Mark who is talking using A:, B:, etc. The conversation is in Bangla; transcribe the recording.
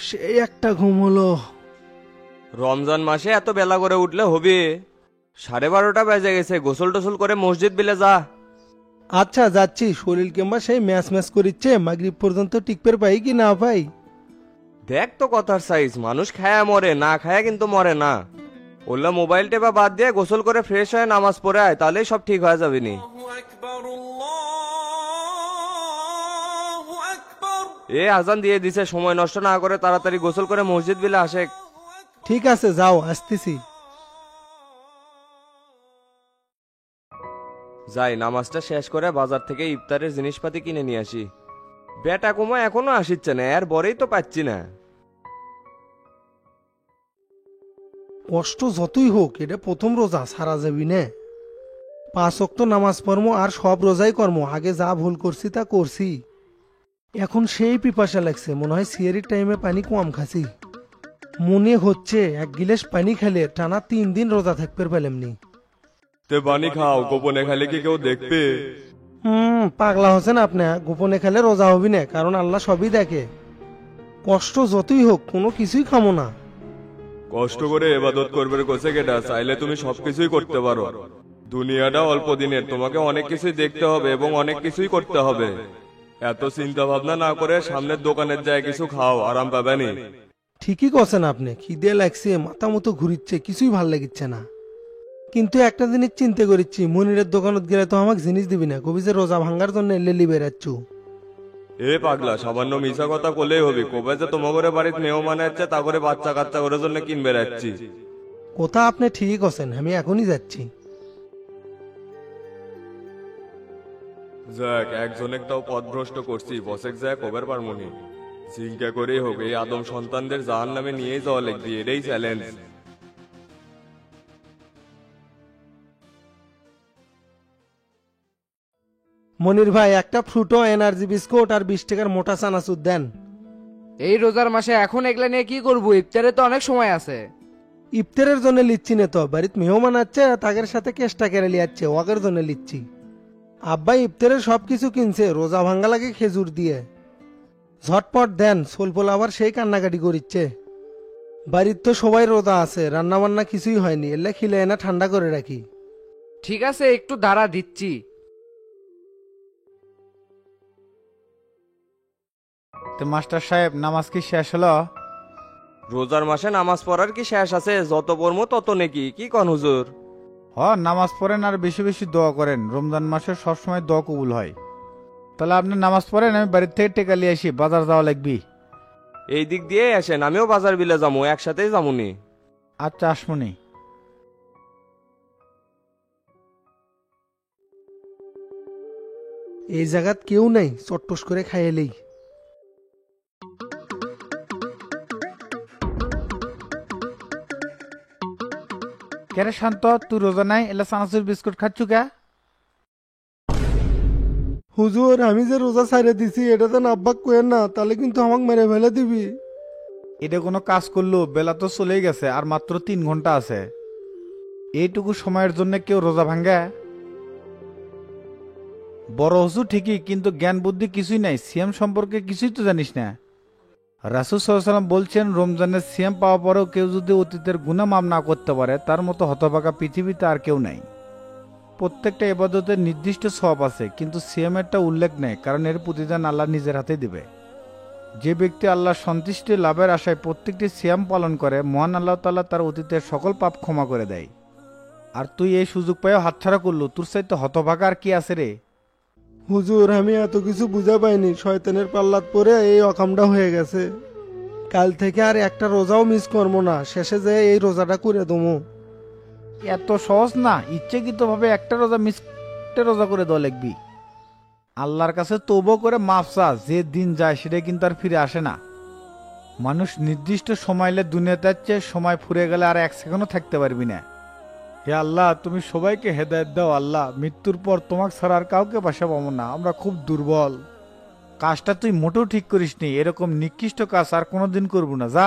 A: সেই একটা ঘুম হলো।
B: রমজান মাসে এত বেলা করে উঠলে হবে? 12:30 বেজে গেছে, গোসল টোসল করে মসজিদ বিলে যা।
A: আচ্ছা যাচ্ছি, শরীর কিংবা সেই ম্যাচ ম্যাচ করিচ্ছে, মাগরিব পর্যন্ত টিকপের পাই কি না পাই।
B: দেখ তো কথার সাইজ, মানুষ খায়া মরে, না খায়া কিন্তু মরে না। ওল্লা মোবাইল টেপা বাদ দিয়ে গোসল করে ফ্রেশ হয়ে নামাজ পড়ে আয়, তাহলেই সব ঠিক হয়ে যাবে নি। এ আজান দিয়ে দিছে, সময় নষ্ট না করে তাড়াতাড়ি গোসল করে মসজিদ বিলে আসে।
A: ঠিক আছে যাও, আসতেছি।
B: যাই নামাজটা শেষ করে বাজার থেকে ইফতারের জিনিসপাতি কিনে নিয়ে আসি। বেটা কুমা এখনো আসিচ্ছে না, এর বরেই তো পাচ্ছি না।
A: কষ্ট যতই হোক, এটা প্রথম রোজা, সারা যাবি না। 5 ওয়াক্ত নামাজ পড়মো আর সব রোজাই কর্ম, আগে যা ভুল করছি তা করছি। এখন সেই পিপাসা লাগছে, মনে হয় সিয়ারির টাইমে পানি কম খাসি। মনে হচ্ছে 1 গিলাস পানি খেলে টানা 3 দিন রোজা থাকতে পেলামনি।
B: তে পানি খাও, গোপনে খালে কি কেউ দেখবে?
A: পাগলা হচ্ছেন আপনি, গোপনে খেলে রোজা হবি না, কারণ আল্লাহ সবই দেখে। কষ্ট যতই হোক কোনো কিছুই খামো না।
B: কষ্ট করে এবাদত করবে কোসে কেটা, চাইলে তুমি সবকিছুই করতে পারো। দুনিয়াটা অল্প দিনের, তোমাকে অনেক কিছুই দেখতে হবে এবং অনেক কিছুই করতে হবে। এত চিন্তা ভাবনা না করে সামনের দোকানের যায় কিছু খাও, আরাম পাবেনি।
A: ঠিকই করছেন আপনি, খিদে লাগছে, মাথা মতো ঘুরিচ্ছে, কিছুই ভাল লাগিচ্ছে না। কিন্তু একটা জিনিস চিন্তা করিচ্ছি, মনিরের দোকানত গেলে তো আমাকে জিনিস দিবি না, কবি যে রোজা ভাঙ্গার জন্য এলে বেড়াচ্ছু।
B: এ পাগলা, সামান্য মিশা কথা করলেই হবে? কবে যে তোমাদের বাড়িতে মেহমান আছে, তা করে বাচ্চা কাচ্চা করে জন্য কিনবে যাচ্ছি।
A: কথা আপনি ঠিকই করছেন, আমি এখনই যাচ্ছি।
B: যাক, একজনের তাও পথভ্রষ্ট করছি, বসেক যায় কবের পারমনি। চিন্তা করেই হোক এই আদম সন্তানদের জাহান নামে নিয়েই যাওয়া লাগবে, এটাই চ্যালেঞ্জ।
A: মনির ভাই, একটা ফ্রুটো, এনার্জি বিস্কুট আর 20 টাকার মোটা চানাচুর দেন।
C: এই রোজার মাসে এখন এগুলা নিয়ে কি করবো? ইফতারে তো অনেক সময় আছে।
A: ইফতারের জন্য লিচ্ছি না তো, বাড়িতে মেহমান আছে, তাদের সাথে কেষ্টা কেড়ে লিয়াচ্ছে, ওয়াগের জন্য লিচ্ছি। আব্বা ইফতারের সবকিছু কিনছে, রোজা ভাঙ্গা লাগে খেজুর দিয়ে। ঝটপট দেন, সোলপোল আবার সেই কান্নাকাটি করিচ্ছে। বাড়ির তো সবাই রোজা আছে, রান্না বান্না কিছুই হয়নি, এলে খিলে এনে ঠান্ডা করে রাখি।
C: ঠিক আছে, একটু দাঁড়া দিচ্ছি।
D: তো মাস্টার সাহেব, নামাজ কি শেষ হলো?
B: রোজার মাসে নামাজ পড়ার কি শেষ আছে? যত পড়মো তত নেকি, কি কন হুজুর?
D: নামাজ পড়েন আর বেশি বেশি দোয়া করেন, রমজান মাসে সবসময় দোয়া কবুল হয়। তাহলে আপনি নামাজ পড়েন, আমি বাড়ির থেকে টেকা নিয়ে আসি, বাজার যাওয়া লাগবি।
B: এই দিক দিয়ে আসেন, আমিও বাজার বিলে যাবো, একসাথেই যামুনি।
D: আচ্ছা, আসমনি।
A: এই জায়গাত কেউ নাই, চট্টস করে খাইলেই।
D: কেরে শান্ত, তুই রোজা নাই, এলা চানাচুর বিস্কুট খাচ্ছু কে?
A: হুজুর, আমি যে রোজা ছাড়ে দিছি, এটা তো আব্বাক কোয়েন না, তাহলে কিন্তু আমাকে মেরে ফেলে দিবি।
D: এটা কোনো কাজ করলো? বেলা তো চলেই গেছে, আর মাত্র 3 ঘন্টা আছে। এইটুকু সময়ের জন্য কেউ রোজা ভাঙ্গে? বড় হসু ঠিকই, কিন্তু জ্ঞান বুদ্ধি কিছুই নাই, সিয়াম সম্পর্কে কিছুই তো জানিস না। রাসূল সাল্লাল্লাহু আলাইহি ওয়াসাল্লাম বলছেন, রমজানের সিয়াম পাওয়া পরেও কেউ যদি অতীতের গুনাহ মাফ না করতে পারে, তার মতো হতভাগা পৃথিবীতে আর কেউ নাই। প্রত্যেকটা ইবাদতের নির্দিষ্ট সওয়াব আছে, কিন্তু সিয়ামেরটা উল্লেখ নেই, কারণ এর প্রতিদান আল্লাহ নিজের হাতে দিবে। যে ব্যক্তি আল্লাহর সন্তুষ্টি লাভের আশায় প্রত্যেকটি সিয়াম পালন করে, মহান আল্লাহ তাআলা তার অতীতের সকল পাপ ক্ষমা করে দেয়। আর তুই এই সুযোগ পেয়েও হাতছাড়া করলো, তোর চাইতে হতভাগা আর কি আছে রে?
A: হুজুর, আমি এত কিছু বুঝা পাইনি, শয়তানের পাল্লাত পরে এই অকামটা হয়ে গেছে। কাল থেকে আর একটা রোজাও মিস করবো না, শেষে যে এই রোজাটা করে দমো।
D: এত সহজ না, ইচ্ছাকৃত ভাবে একটা রোজা করে দেওয়া লাগবি। আল্লাহর কাছে তওবা করে মাফ চা, যে দিন যায় সেটা কিন্তু আর ফিরে আসে না। মানুষ নির্দিষ্ট সময়লে দুনিয়াতে যাচ্ছে, সময় ফুরে গেলে আর 1 সেকেন্ডও থাকতে পারবি না। হে আল্লাহ, তুমি সবাইকে হেদায়েত দাও আল্লাহ, মৃত্যুর পর তোমাকে ছাড়া আর কাউকে পাশে পাবো না, আমরা খুব দুর্বল। কাজটা তুই মোটেও ঠিক করিসনি, এরকম নিকৃষ্ট কাজ আর কোনোদিন করবো না, যা।